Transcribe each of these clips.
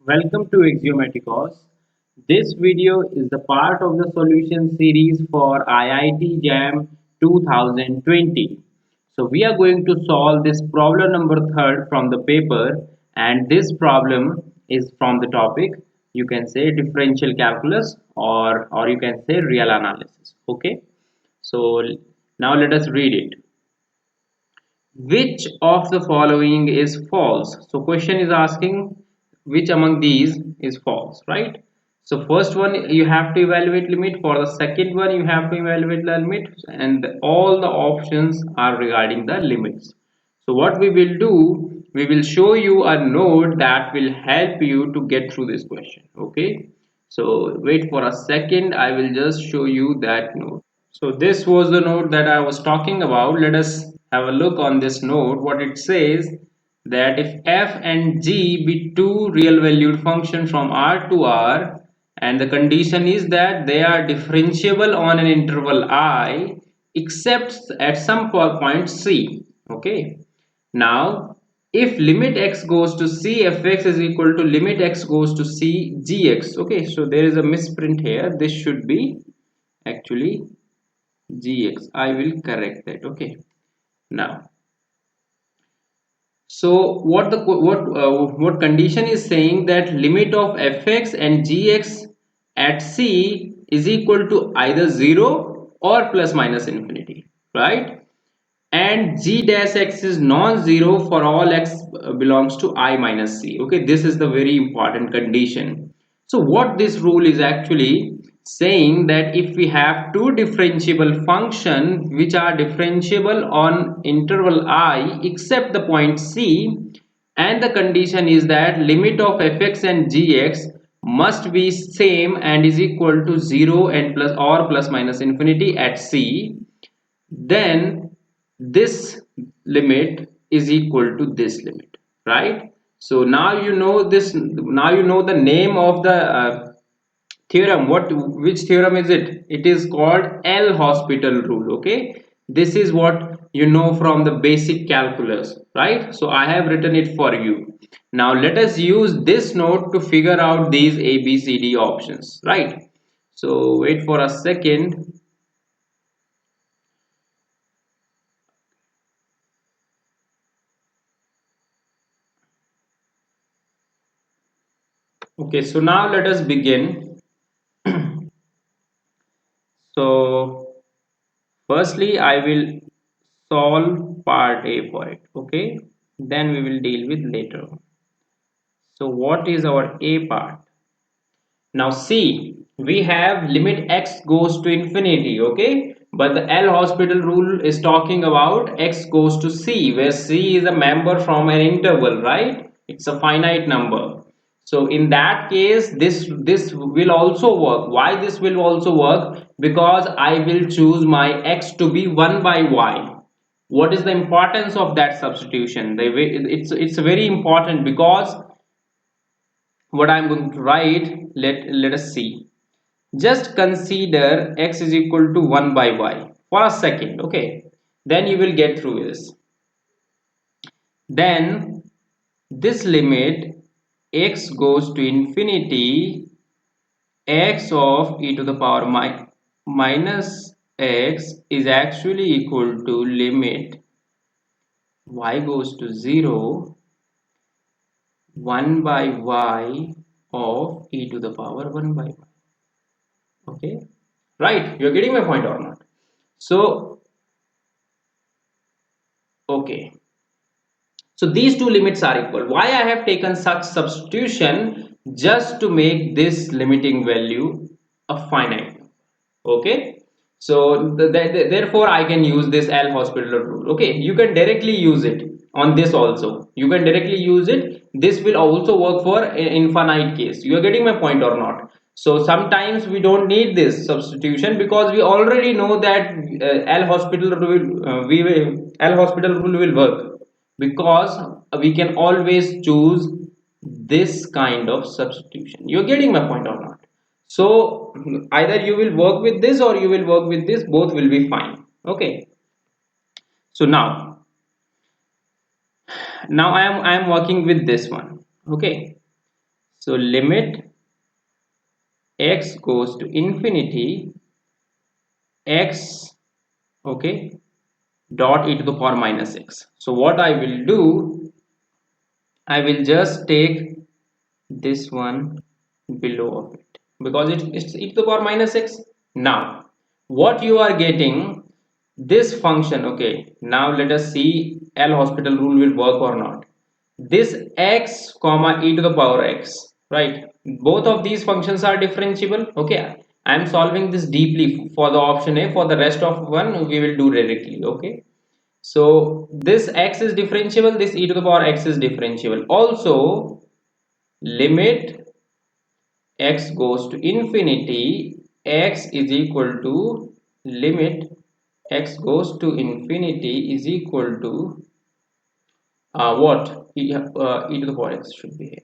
Welcome to Axiomaticos. This video is the part of the solution series for IIT JAM 2020. So we are going to solve this problem number third from the paper, and this problem is from the topic you can say differential calculus or you can say real analysis. Okay. So now let us read it. Which of the following is false? So question is asking which among these is false, right? So first one you have to evaluate limit, for the second one you have to evaluate the limit, and all the options are regarding the limits. So what we will do, we will show you a node that will help you to get through this question. Okay, so wait for a second, I will just show you that node. So this was the node that I was talking about. Let us have a look on this node. What it says, that if f and g be two real valued functions from R to R, and the condition is that they are differentiable on an interval I except at some point C. Okay. Now if limit x goes to C, fx is equal to limit x goes to C gx. Okay, so there is a misprint here. This should be actually gx. I will correct that. Okay, now so what condition is saying that limit of fx and gx at c is equal to either 0 or plus minus infinity, right? And g dash x is non-zero for all x belongs to I minus c. Okay, this is the very important condition. So what this rule is actually saying, that if we have two differentiable function which are differentiable on interval I except the point c, and the condition is that limit of fx and gx must be same and is equal to 0 and plus or plus minus infinity at c, then this limit is equal to this limit, right? So now you know this, now you know the name of the theorem. Which theorem is it? It is called L'Hospital rule. Okay, this is what you know from the basic calculus, right? So I have written it for you. Now let us use this node to figure out these A B C D options, right? So wait for a second. Okay, so now let us begin. So firstly I will solve part A for it. Okay, then we will deal with later. So what is our A part? Now see, we have limit x goes to infinity, okay? But the L'Hospital rule is talking about x goes to c, where c is a member from an interval, right? It's a finite number. So in that case, this will also work. Why this will also work? Because I will choose my x to be 1 by y. What is the importance of that substitution? It's very important, because what I'm going to write, let us see. Just consider x is equal to 1 by y for a second. Okay, then you will get through this. Then this limit x goes to infinity, x of e to the power minus x is actually equal to limit y goes to 0, 1 by y of e to the power 1 by y. Okay, right, you're getting my point or not? So okay, so these two limits are equal. Why I have taken such substitution? Just to make this limiting value a finite. Okay, so therefore I can use this L'Hospital rule. Okay, you can directly use it on this also. You can directly use it. This will also work for infinite case. You are getting my point or not? So sometimes we don't need this substitution, because we already know that L'Hospital rule L'Hospital rule will work, because we can always choose this kind of substitution. You're getting my point or not? So either you will work with this or you will work with this, both will be fine. Okay, so now I am working with this one. Okay, So limit x goes to infinity, x, okay, dot e to the power minus x. So what I will do, I will just take this one below of it because it's e to the power minus x. Now what you are getting, this function, okay, now let us see L'Hospital rule will work or not. This x comma e to the power x, right, both of these functions are differentiable. Okay, I am solving this deeply for the option A. For the rest of one we will do directly. Okay, so this x is differentiable, this e to the power x is differentiable. Also limit x goes to infinity, x is equal to, limit x goes to infinity is equal to what, e to the power x should be here,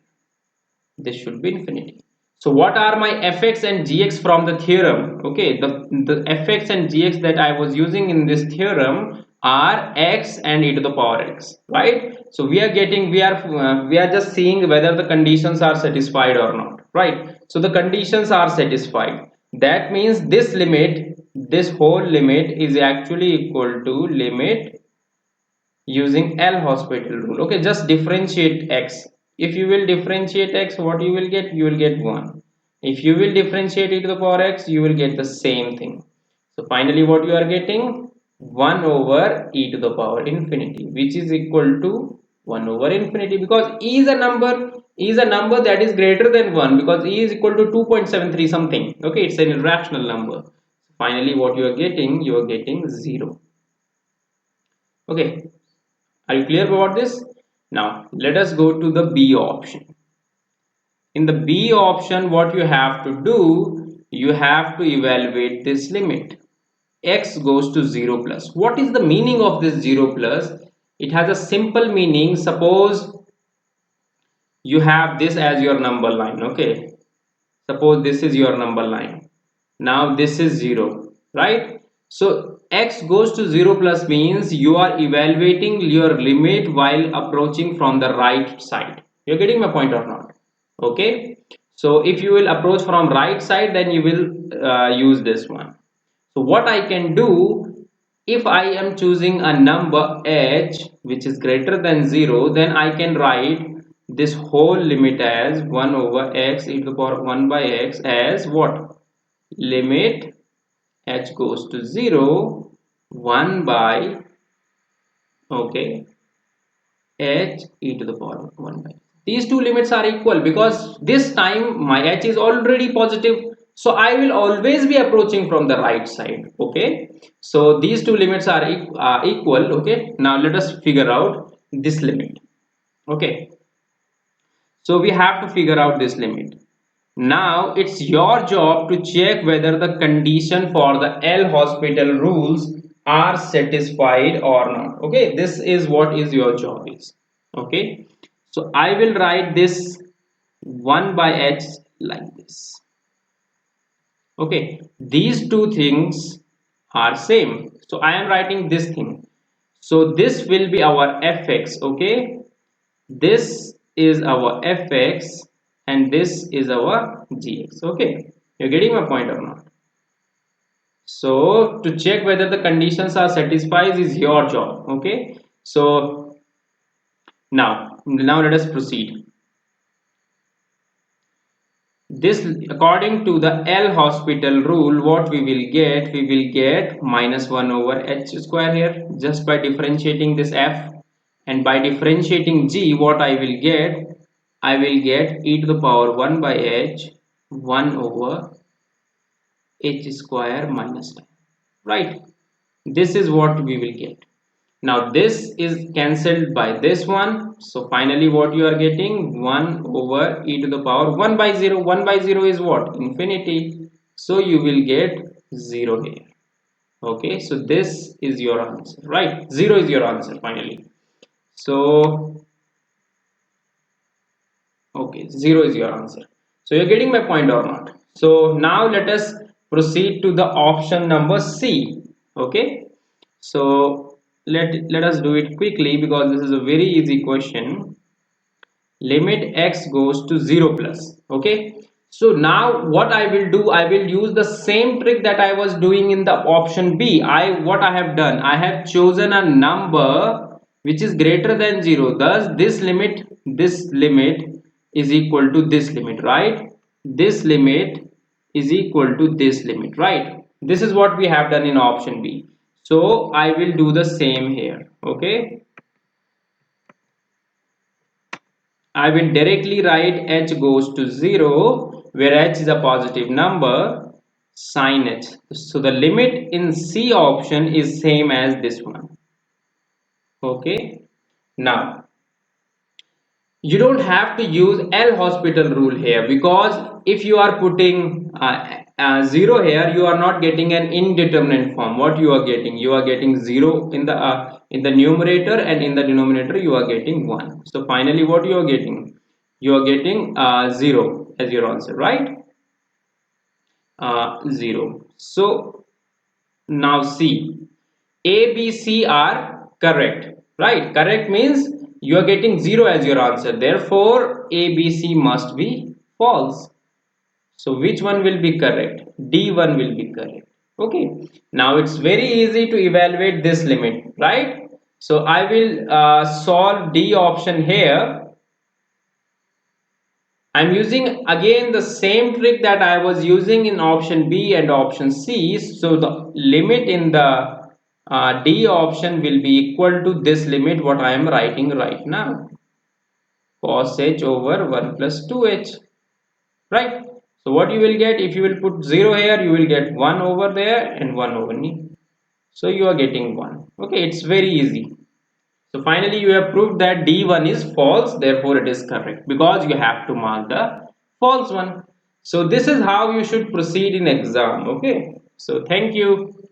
this should be infinity. So what are my fx and gx from the theorem? Okay, the fx and gx that I was using in this theorem are x and e to the power x, right? So we are getting, we are just seeing whether the conditions are satisfied or not, right? So the conditions are satisfied. That means this limit, this whole limit is actually equal to limit using L'Hospital rule. Okay, just differentiate x. If you will differentiate x, what you will get? You will get 1. If you will differentiate e to the power x, you will get the same thing. So finally what you are getting? 1 over e to the power infinity, which is equal to 1 over infinity, because e is a number that is greater than 1, because e is equal to 2.73 something. Okay, it's an irrational number. Finally what you are getting 0. Okay, are you clear about this? Now let us go to the B option. In the B option, what you have to do, you have to evaluate this limit. X goes to 0 plus. What is the meaning of this 0 plus? It has a simple meaning. Suppose you have this as your number line. Okay, suppose this is your number line. Now this is 0, right? So x goes to 0 plus means you are evaluating your limit while approaching from the right side. You're getting my point or not? Okay, so if you will approach from right side, then you will use this one. So what I can do, if I am choosing a number h which is greater than 0, then I can write this whole limit as 1 over x e to the power 1 by x as what? Limit h goes to 0, 1 by, okay, h e to the power 1 by. These two limits are equal because this time my h is already positive. So I will always be approaching from the right side. Okay. So these two limits are equal. Okay. Now let us figure out this limit. Okay. So we have to figure out this limit. Now it's your job to check whether the condition for the L'Hospital rules are satisfied or not. Okay, this is what is your job is. Okay, so I will write this 1 by h like this. Okay, these two things are same. So I am writing this thing. So this will be our fx. Okay, this is our fx and this is our gx. Okay, you're getting my point or not? So to check whether the conditions are satisfied is your job. Okay, so now let us proceed. This, according to the L'Hospital rule, what we will get minus 1 over h square here just by differentiating this f, and by differentiating g, what I will get e to the power 1 by h 1 over h square minus 10, right? This is what we will get. Now this is cancelled by this one. So finally what you are getting, 1 over e to the power 1 by 0. 1 by 0 is what? Infinity. So you will get 0 here. Okay, so this is your answer, right? 0 is your answer finally. So okay, 0 is your answer. So you're getting my point or not? So now let us proceed to the option number C. Okay, so let us do it quickly because this is a very easy question. limit x goes to 0 plus. Okay, so now what I will do, I will use the same trick that I was doing in the option B. What I have done, I have chosen a number which is greater than 0. Thus this limit is equal to this limit, right? This limit is equal to this limit, right? This is what we have done in option B. So I will do the same here. Okay, I will directly write h goes to 0 where h is a positive number, sin h. So the limit in C option is same as this one. Okay, now you don't have to use L'Hospital rule here, because if you are putting 0 here, you are not getting an indeterminate form. What you are getting? You are getting 0 in the numerator, and in the denominator you are getting 1. So finally what you are getting? You are getting 0 as your answer, right? 0. So now see, A, B, C are correct, right? Correct means you are getting 0 as your answer. Therefore, A, B, C must be false. So which one will be correct? D1 will be correct. Okay. Now it's very easy to evaluate this limit, right? So I will solve D option here. I'm using again the same trick that I was using in option B and option C. So the limit in the D option will be equal to this limit what I am writing right now. Cos h over 1 plus 2h. Right? So what you will get, if you will put 0 here, you will get 1 over there and 1 over here. So you are getting 1. Okay, it's very easy. So finally you have proved that D1 is false, therefore it is correct, because you have to mark the false one. So this is how you should proceed in exam. Okay, so thank you.